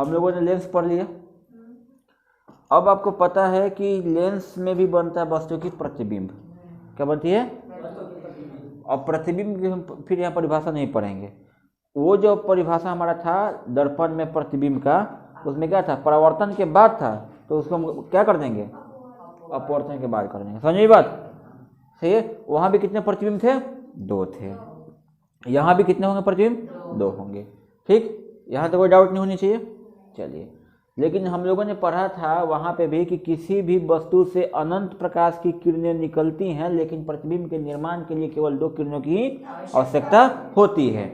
हम लोगों ने लेंस पढ़ लिया। अब आपको पता है कि लेंस में भी बनता है वस्तु की प्रतिबिंब। क्या बनती है? और प्रतिबिंब की हम फिर यहाँ परिभाषा नहीं पढ़ेंगे। वो जो परिभाषा हमारा था दर्पण में प्रतिबिंब का, उसमें क्या था? परावर्तन के बाद था, तो उसको हम क्या कर देंगे? अपवर्तन के बाद कर देंगे। समझिए बात? सही है। वहाँ भी कितने प्रतिबिंब थे? 2 थे। यहाँ भी कितने होंगे प्रतिबिंब? 2 होंगे। ठीक, यहाँ तो कोई डाउट नहीं होनी चाहिए। चलिए, लेकिन हम लोगों ने पढ़ा था वहाँ पे भी कि किसी भी वस्तु से अनंत प्रकाश की किरणें निकलती हैं, लेकिन प्रतिबिंब के निर्माण के लिए केवल 2 किरणों की आवश्यकता होती है।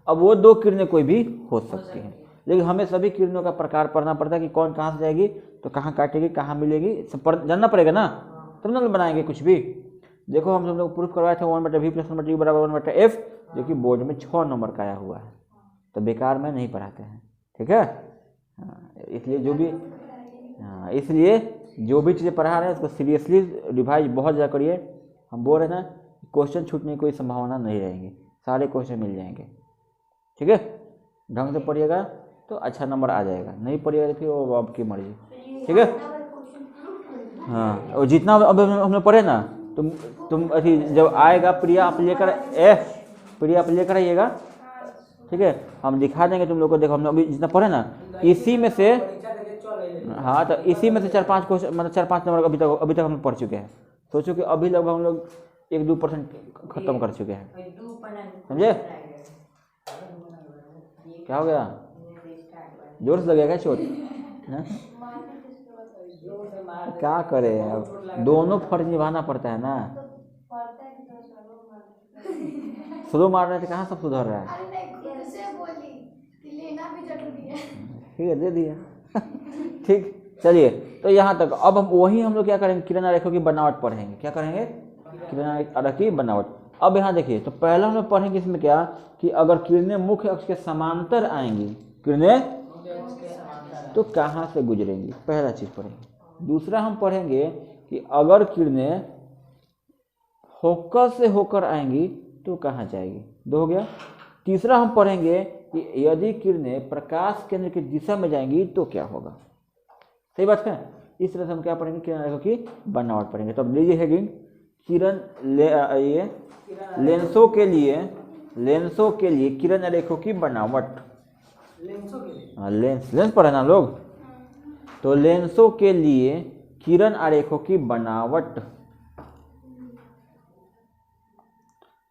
अब वो 2 किरणें कोई भी हो सकती हैं, लेकिन हमें सभी किरणों का प्रकार पढ़ना पड़ता है कि कौन कहाँ से जाएगी, तो कहाँ काटेगी, कहाँ मिलेगी, सब जानना पड़ेगा ना, तब ना बनाएंगे कुछ भी। देखो हम लोग प्रूफ करवाए थे 1/v + 1/u = 1/f, जो कि बोर्ड में 6 नंबर का आया हुआ है, तो बेकार में नहीं पढ़ाते हैं। ठीक है, इसलिए जो भी चीज़ें पढ़ा रहे हैं उसको सीरियसली रिवाइज बहुत ज़्यादा करिए। हम बोल रहे हैं ना, क्वेश्चन छूटने की कोई संभावना नहीं रहेगी, सारे क्वेश्चन मिल जाएंगे। ठीक है, ढंग से पढ़िएगा तो अच्छा नंबर आ जाएगा, नहीं पढ़िएगा तो फिर वो आपकी मर्जी। ठीक है, हाँ। और जितना अब हमने पढ़े ना, तुम अभी जब आएगा प्रिया आप लेकर आइएगा। ठीक है, हम दिखा देंगे तुम लोग को। देखो हम अभी जितना पढ़े ना, इसी में से, हाँ, तो इसी में से 4-5 क्वेश्चन, मतलब 4-5 नंबर अभी तक हम पढ़ चुके हैं। सोचो कि अभी लगभग हम लोग 1-2% खत्म कर चुके हैं। समझे? क्या हो गया? जोर से लगेगा चोट? क्या करे, अब दोनों फर्ज निभाना पड़ता है ना। स्लो मार रहे थे, कहाँ सब सुधर रहा है? ठीक है, दे दिया। ठीक, चलिए, तो यहाँ तक। अब हम लोग क्या करेंगे? किरण आरेखों की बनावट पढ़ेंगे। क्या करेंगे? किरण आरेख की बनावट। अब यहाँ देखिए, तो पहला हम लोग पढ़ेंगे इसमें क्या, कि अगर किरणें मुख्य अक्ष के समांतर आएंगी, किरणें तो कहाँ से गुजरेंगी, पहला चीज पढ़ेंगे। दूसरा हम पढ़ेंगे कि अगर किरणें फोकस से होकर आएंगी तो कहाँ जाएगी, 2 हो गया। तीसरा हम पढ़ेंगे कि यदि किरणें प्रकाश केंद्र की दिशा में जाएंगी तो क्या होगा। सही बात है। इस तरह से हम क्या पढ़ेंगे? किरण आरेखों की बनावट पढ़ेंगे। तो अब लीजिए हेडिंग, लेंसों के लिए किरण आरेखों की बनावट। लेंस पढ़े ना लोग, तो लेंसों के लिए किरण आरेखों की बनावट।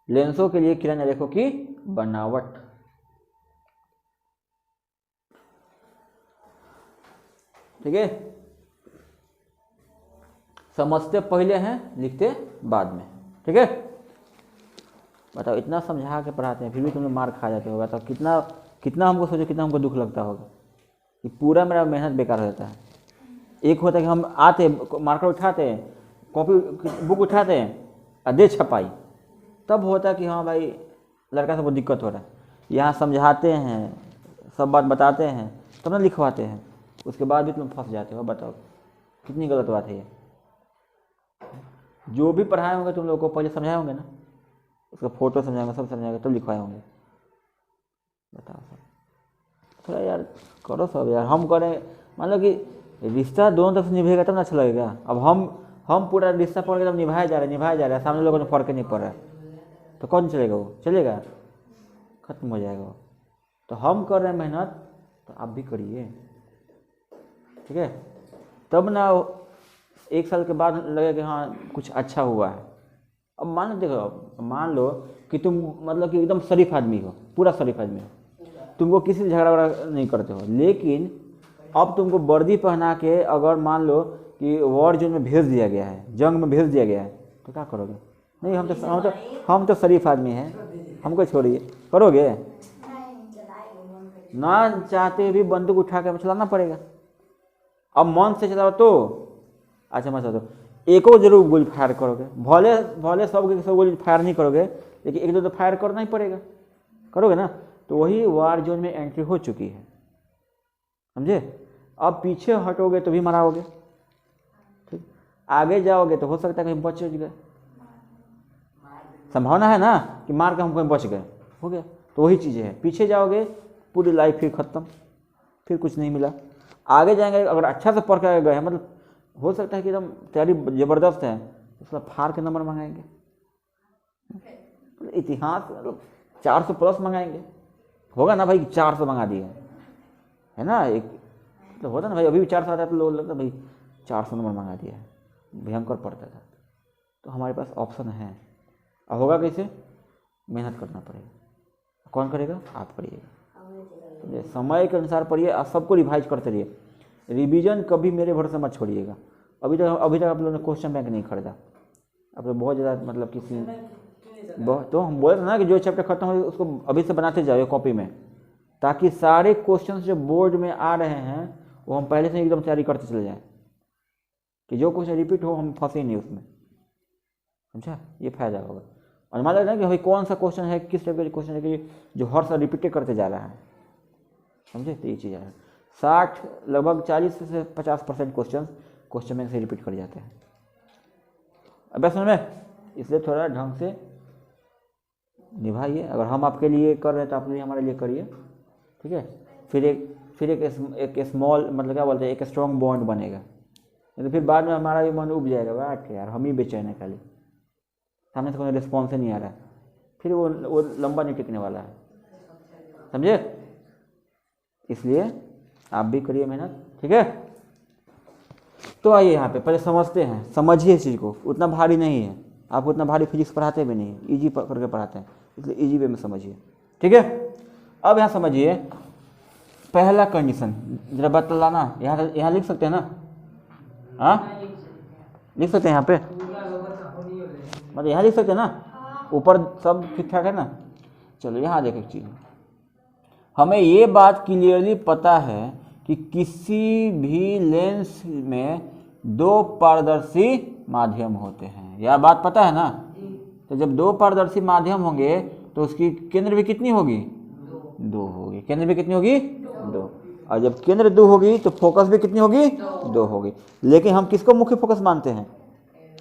लेंसों के लिए किरण आरेखों की बनावट। ठीक है, समझते पहले हैं, लिखते बाद में। ठीक है, बताओ, इतना समझा के पढ़ाते हैं फिर भी तुम लोग मार खा जाते हो। बताओ कितना हमको सोचो, कितना हमको दुख लगता होगा कि पूरा मेरा मेहनत बेकार हो जाता है। एक होता है कि हम आते, मार्कर उठाते हैं, कॉपी बुक उठाते हैं और दे छपाई, तब होता है कि हाँ भाई लड़का सबको दिक्कत हो रहा है। यहाँ समझाते हैं, सब बात बताते हैं, तब ना लिखवाते हैं, उसके बाद भी तुम फंस जाते हो। बताओ कितनी गलत बात है ये। जो भी पढ़ाए होंगे तुम लोगों को पहले समझाए होंगे ना, उसका फोटो समझाएंगे, सब समझाएंगे, तब लिखवाए होंगे। बताओ सब, थोड़ा यार करो सब यार। हम करें, मान लो कि रिश्ता दोनों तरफ से निभेगा तब ना अच्छा लगेगा। अब हम पूरा रिश्ता पढ़ के तब निभाया जा रहा है, सामने लोगों ने फर्क नहीं पड़ रहा है, तो कौन चलेगा? वो चलेगा, खत्म हो जाएगा वो। तो हम कर रहे हैं मेहनत, तो आप भी करिए। ठीक है, तब ना 1 साल के बाद लगे कि हाँ कुछ अच्छा हुआ है। अब मान लो कि तुम मतलब कि एकदम शरीफ आदमी हो, पूरा शरीफ आदमी हो, तुमको किसी से झगड़ा वगड़ा नहीं करते हो, लेकिन अब तुमको वर्दी पहना के अगर मान लो कि वॉर जोन में भेज दिया गया है, जंग में भेज दिया गया है, तो क्या करोगे? नहीं, हम तो शरीफ आदमी हैं, हमको छोड़िए। करोगे? ना चाहते भी बंदूक उठा के चलाना पड़ेगा। अब मन से चलाओ तो अच्छा, मत चलो, एको जरूर गोली फायर करोगे, भले सब गोली फायर नहीं करोगे, लेकिन 1-2 तो फायर करना ही पड़ेगा। करोगे ना? तो वही वार जोन में एंट्री हो चुकी है, समझे? अब पीछे हटोगे तो भी मराओगे, ठीक? आगे जाओगे तो हो सकता है कहीं बच गए, संभावना है ना कि मार के हम कहीं बच गए, हो गया। तो वही चीज़ें है, पीछे जाओगे पूरी लाइफ फिर खत्म, फिर कुछ नहीं मिला। आगे जाएंगे अगर अच्छा से पढ़ के गए, मतलब हो सकता है कि एकदम तैयारी ज़बरदस्त है, उसका फाड़ के नंबर मंगाएंगे। इतिहास मतलब 400 प्लस मंगाएंगे, होगा ना भाई, 400 मंगा दिए है ना, एक तो होता ना भाई, अभी भी 400 आता है तो लोग लगता है भाई 400 नंबर मंगा दिया है, भयंकर पड़ता था। तो हमारे पास ऑप्शन है। अब होगा कैसे? मेहनत करना पड़ेगा। कौन करेगा? आप करिएगा। समय के अनुसार पढ़िए, आप सबको रिवाइज करते रहिए। रिवीजन कभी मेरे भरोसे मत छोड़िएगा। अभी तक आप लोगों ने क्वेश्चन बैंक नहीं खरीदा, अब तो बहुत ज़्यादा मतलब किसी तो हम बोल रहे ना कि जो चैप्टर खत्म हो उसको अभी से बनाते जाओ कॉपी में, ताकि सारे क्वेश्चन जो बोर्ड में आ रहे हैं वो हम पहले से एकदम तैयारी करते चले जाएं, कि जो क्वेश्चन रिपीट हो हम फंसे नहीं उसमें, समझा? ये फायदा होगा। और मान लेना कि भाई कौन सा क्वेश्चन है, किस टाइप का क्वेश्चन है कि जो हर साल रिपीट करते जा रहा है, समझे? तो ये चीज़ है। 60 लगभग 40 से 50% क्वेश्चन में से रिपीट कर जाते हैं। अब समझ में, इसलिए थोड़ा ढंग से निभाइए। अगर हम आपके लिए कर रहे हैं तो आप भी हमारे लिए करिए, ठीक है? फिर एक स्मॉल मतलब क्या बोलते हैं, एक स्ट्रॉन्ग बॉन्ड बनेगा। तो फिर बाद में हमारा भी मन उब जाएगा, वाह यार हम ही बेचैन है, खाली सामने से कोई रिस्पॉन्स नहीं आ रहा है, फिर वो लंबा नहीं टिकने वाला है, समझे? इसलिए आप भी करिए मेहनत, ठीक है? तो आइए यहाँ पे पहले समझते हैं, समझिए इस चीज़ को, उतना भारी नहीं है। आप उतना भारी फिजिक्स पढ़ाते भी नहीं, इजी करके पढ़ाते हैं, इसलिए इजी वे में समझिए, ठीक है? अब यहाँ समझिए पहला कंडीशन, जरा बतलाना, यहाँ लिख सकते हैं ना? हाँ लिख सकते हैं यहाँ पे, मतलब यहाँ लिख सकते हैं ना? ऊपर सब ठीक ठाक है ना? चलो यहाँ देख एक चीज़, हमें ये बात क्लियरली पता है कि किसी भी लेंस में 2 पारदर्शी माध्यम होते हैं, यह बात पता है ना? तो जब 2 पारदर्शी माध्यम होंगे तो उसकी केंद्र भी कितनी होगी? 2 होगी। केंद्र भी कितनी होगी? 2। और जब केंद्र 2 होगी तो फोकस भी कितनी होगी? 2 होगी। लेकिन हम किसको मुख्य फोकस मानते हैं?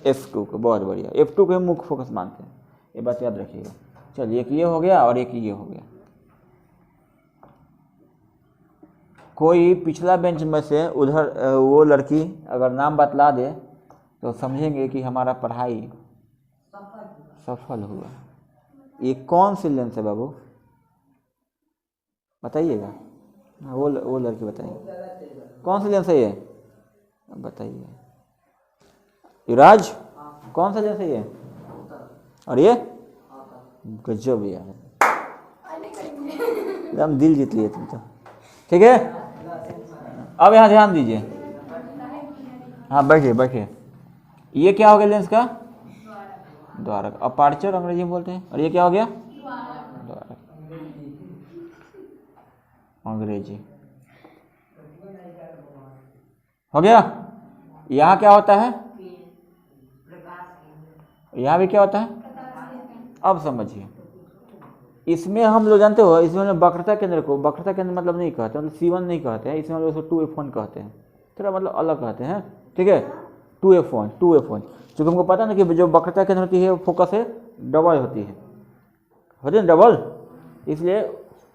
F2 को। बहुत बढ़िया, F2 को हम मुख्य फोकस मानते हैं, ये बात याद रखिएगा। चलिए एक ये हो गया और एक ये हो गया। कोई पिछला बेंच में से उधर वो लड़की अगर नाम बतला दे तो समझेंगे कि हमारा पढ़ाई सफल हुआ। ये कौन सी लेंस है बाबू, बताइएगा? वो लड़की बताइए कौन सी लेंस है ये, बताइए। युवराज कौन सा लेंस है ये? और ये गजब यार, एकदम दिल जीत लिए तुम तो, ठीक है? अब यहाँ ध्यान दीजिए, हाँ बैठिए बैठिए। ये क्या हो गया लेंस का? द्वारक, अपर्चर अंग्रेजी में बोलते हैं। और ये क्या हो गया? द्वारक अंग्रेजी हो गया। यहाँ क्या होता है? यहाँ भी क्या होता है? अब समझिए, इसमें हम लोग जानते हो, इसमें वक्रता केंद्र को वक्रता केंद्र मतलब नहीं कहते, मतलब C1 नहीं कहते हैं, इसमें हम लोग उसको 2F1 कहते हैं, थोड़ा मतलब अलग कहते हैं, ठीक है? 2F1 क्योंकि हमको पता ना कि जो वक्रता केंद्र होती है वो फोकस है डबल होती है ना डबल, इसलिए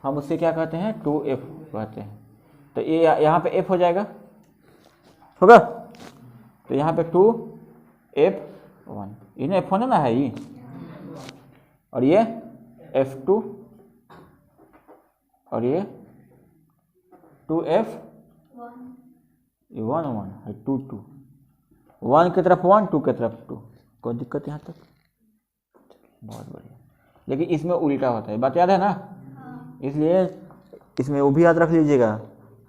हम उससे क्या कहते हैं? 2F कहते हैं। तो ये यहाँ पे F हो जाएगा, होगा? तो यहाँ पे 2F1, इन्हें F1 ना है ये, और ये F2 और ये 2F1 है, 2 1 की तरफ 1 2 की तरफ 2। कोई दिक्कत यहाँ तक? बहुत बढ़िया। लेकिन इसमें उल्टा होता है, बात याद है ना? इसलिए इसमें वो भी याद रख लीजिएगा,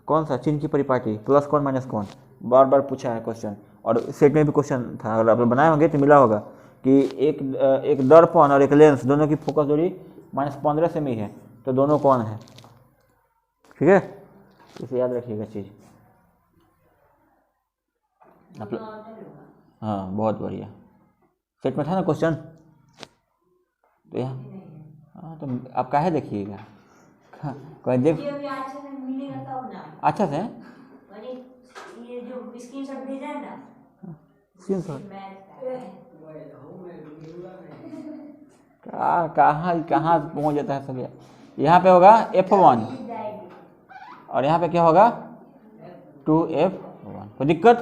कौन सा चिन्ह की परिपाटी, प्लस कौन माइनस कौन, बार बार पूछा है क्वेश्चन, और सेट में भी क्वेश्चन था, अगर आप बनाए होंगे तो मिला होगा कि एक दर्पण और एक लेंस दोनों की फोकस दूरी -15 सेमी है, तो दोनों कौन है? ठीक है, इसे याद रखिएगा चीज़। हाँ बहुत बढ़िया, सेट में था ना क्वेश्चन, तो यहाँ हाँ तो आप काहे देखिएगा, कोई देख अच्छा से ये जो स्क्रीनशॉट भेजा है ना, स्क्रीनशॉट कहाँ कहाँ पहुँच जाता है सब। यहाँ पे होगा F1 और यहाँ पे क्या होगा 2f1। कोई दिक्कत?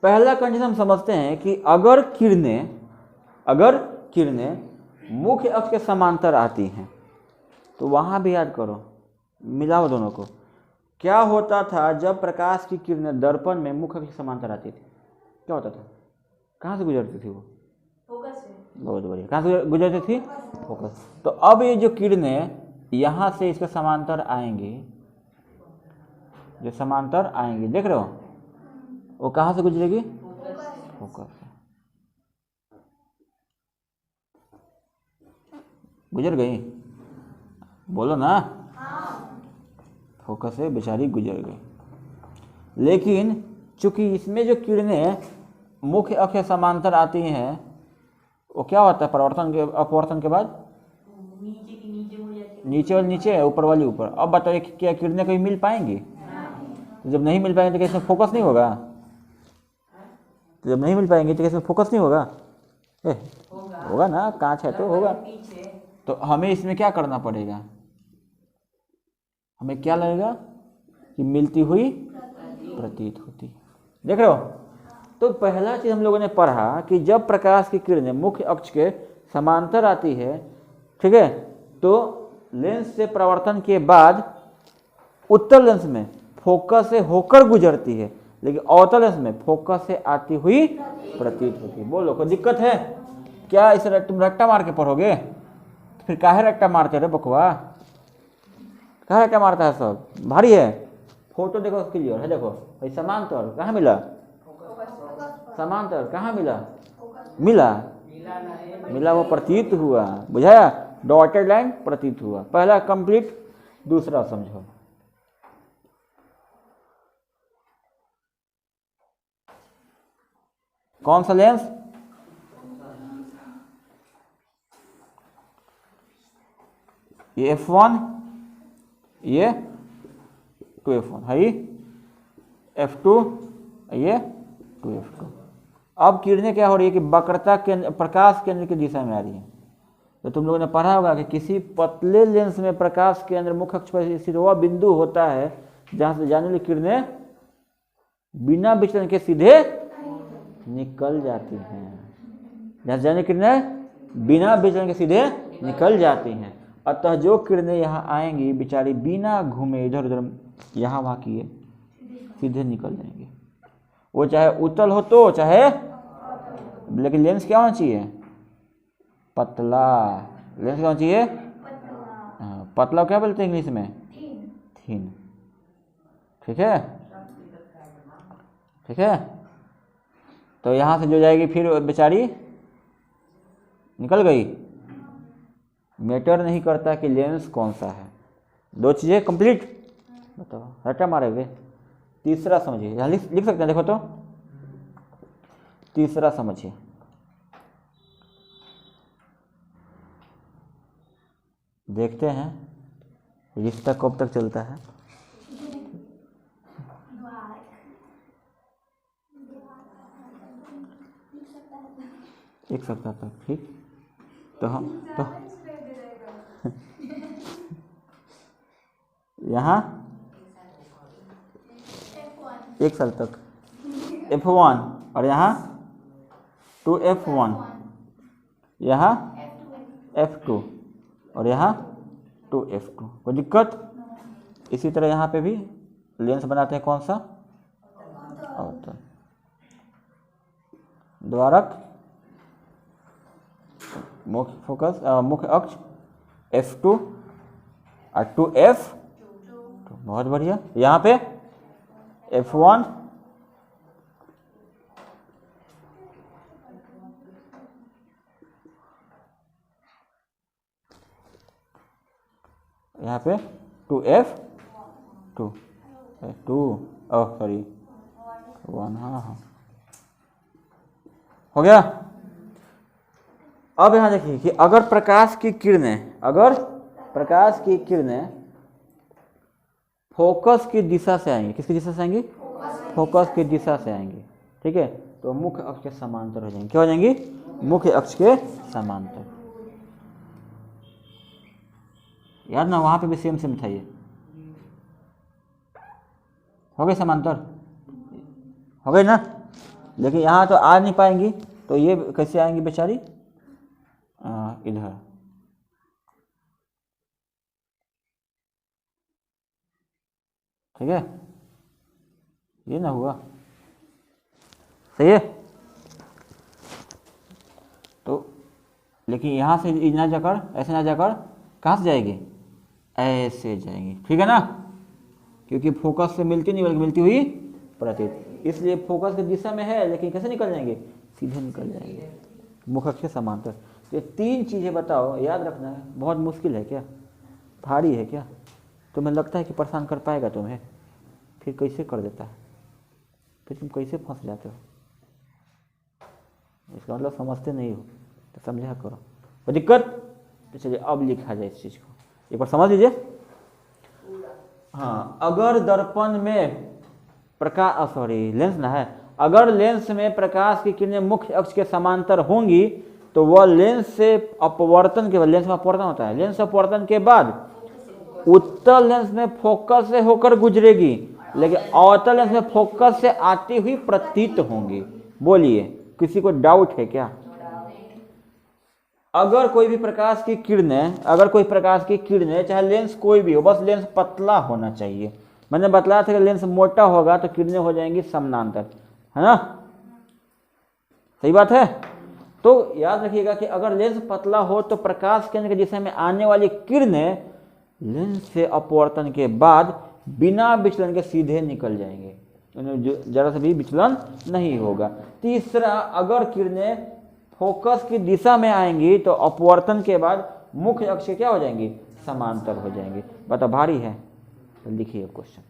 पहला कंडीशन हम समझते हैं कि अगर किरणें मुख्य अक्ष के समांतर आती हैं तो वहाँ भी याद करो, मिलाओ दोनों को। क्या होता था जब प्रकाश की किरणें दर्पण में मुख्य अक्ष के समांतर आती थी? क्या होता था? कहाँ से गुजरती थी वो? फोकस से। बहुत बढ़िया। कहाँ से गुजरती थी? फोकस। तो अब ये जो किरणें यहाँ से इसके समांतर आएंगी, जो समांतर आएंगी, देख रहे हो, वो कहाँ से गुजरेगी? फोकस से। गुजर गई? बोलो ना। फोकस से बेचारी गुजर गई। लेकिन चूंकि इसमें जो किरणें मुख्य अक्ष के समांतर आती हैं, वो क्या होता है अपवर्तन के बाद? नीचे की नीचे हो जाती है। नीचे और नीचे, ऊपर वाली ऊपर। अब बताइए क्या किरणें कहीं मिल पाएंगी? तो जब नहीं मिल पाएंगे तो क्या इसमें फोकस नहीं होगा? तो जब नहीं मिल पाएंगे तो क्या इसमें फोकस नहीं होगा? होगा ना, कांच है तो होगा। तो हमें इसमें क्या करना पड़ेगा? हमें क्या लगेगा कि मिलती हुई प्रतीत होती। देख रहे हो? तो पहला चीज हम लोगों ने पढ़ा कि जब प्रकाश की किरणें मुख्य अक्ष के समांतर आती है, ठीक है, तो लेंस से परावर्तन के बाद उत्तल लेंस में फोकस से होकर गुजरती है, लेकिन अवतल लेंस में फोकस से आती हुई प्रतीत होती है। बोलो, कोई दिक्कत है क्या? इसे तुम रट्टा मार के पढ़ोगे? फिर काहे रट्टा मारते रहे बकवा? काहे रट्टा मारता है सब? भारी है। फोटो देखो क्लियर है, देखो भाई। समांतर कहाँ मिला? समांतर कहाँ मिला वो प्रतीत हुआ। बुझाया? डॉटेड लाइन प्रतीत हुआ। पहला कंप्लीट। दूसरा समझो। कौन सा लेंस? ये f1, ये 2f1 है, f2, ये 2f2। अब किरणें क्या हो रही है कि वक्रता केंद्र, प्रकाश केंद्र की दिशा में आ रही है। तो तुम लोगों ने पढ़ा होगा कि किसी पतले लेंस में प्रकाश केंद्र मुख्य अक्ष पर स्थित वह बिंदु होता है जहां से जाने वाली किरणें बिना विचलन के सीधे निकल जाती हैं। जहां से जाने वाली किरणें बिना विचलन के सीधे निकल जाती हैं। अतः जो किरणें यहाँ आएंगी बेचारी बिना घूमे इधर उधर यहाँ वहाँ किए सीधे निकल जाएंगे। वो चाहे उत्तल हो तो चाहे, लेकिन लेंस क्या होना चाहिए? पतला। लेंस क्या होना चाहिए? पतला क्या बोलते हैं इंग्लिश में? थिन। ठीक है, ठीक है। तो यहाँ से जो जाएगी फिर बेचारी निकल गई। मैटर नहीं करता कि लेंस कौन सा है। दो चीजें कंप्लीट। बताओ, रट्टा मारेंगे। तीसरा समझिए, यहाँ लिख सकते हैं, देखो तो। तीसरा समझिए। देखते हैं रिश्ता कब तक चलता है। एक सप्ताह तक, ठीक। तो हम तो यहाँ 1 साल तक f1, और यहाँ 2f1, यहाँ f2, और यहाँ 2f2। कोई दिक्कत? इसी तरह यहाँ पे भी लेंस बनाते हैं। कौन सा? अवतल द्वारक, मुख्य फोकस, मुख्य अक्ष f2 और 2f2। बहुत बढ़िया। यहाँ पे f1, यहाँ पे 2f2, 1। हाँ, हो गया। अब यहाँ देखिए कि अगर प्रकाश की किरणें फोकस की दिशा से आएंगी। किसकी दिशा से आएंगी? फोकस की दिशा से आएंगी, ठीक है। तो मुख्य अक्ष के समांतर हो जाएंगी। क्या हो जाएंगी? मुख्य अक्ष के समांतर। याद ना, वहां पे भी सेम था ये। हो गए समांतर, हो गए ना। लेकिन यहाँ तो आ नहीं पाएंगी, तो ये कैसे आएंगी बेचारी, इधर। ठीक है, ये ना हुआ, सही है। तो लेकिन यहाँ से ना जाकर, ऐसे ना जाकर कहाँ से जाएगी, ऐसे जाएंगी, ठीक है ना, क्योंकि फोकस से मिलती नहीं बल्कि मिलती हुई प्रतीत, इसलिए फोकस की दिशा में है, लेकिन कैसे निकल जाएंगे, सीधे निकल जाएंगे, मुख अक्ष के समांतर। तो ये 3 चीज़ें बताओ, याद रखना है। बहुत मुश्किल है क्या, भारी है क्या, तुम्हें लगता है कि परेशान कर पाएगा तुम्हें, फिर कैसे कर देता है, फिर तुम कैसे फंस जाते हो, इसका मतलब समझते नहीं हो, तो समझा करो। कोई दिक्कत, तो चलिए अब लिखा जाए इस चीज़ को, एक बार समझ लीजिए। हाँ, अगर दर्पण में प्रकाश, सॉरी लेंस ना है, अगर लेंस में प्रकाश की किरणें मुख्य अक्ष के समांतर होंगी तो वह लेंस से अपवर्तन के बाद, लेंस में अपवर्तन होता है, लेंस अपवर्तन के बाद उत्तल लेंस में फोकस से होकर गुजरेगी, लेकिन अवतल लेंस में फोकस से आती हुई प्रतीत होंगी। बोलिए, किसी को डाउट है क्या? अगर कोई भी प्रकाश की किरणें, अगर कोई प्रकाश की किरणें, चाहे लेंस कोई भी हो, बस लेंस पतला होना चाहिए। मैंने बतलाया था कि लेंस मोटा होगा तो किरणें हो जाएंगी समानांतर, है ना, सही बात है। तो याद रखिएगा कि अगर लेंस पतला हो तो प्रकाश केंद्र की दिशा में आने वाली किरणें लेंस से अपवर्तन के बाद बिना विचलन के सीधे निकल जाएंगे, जरा सा भी विचलन नहीं होगा। तीसरा, अगर किरणें फोकस की दिशा में आएंगी तो अपवर्तन के बाद मुख्य अक्ष क्या हो जाएंगी, समांतर हो जाएंगे। बता, भारी है, तो लिखिए क्वेश्चन।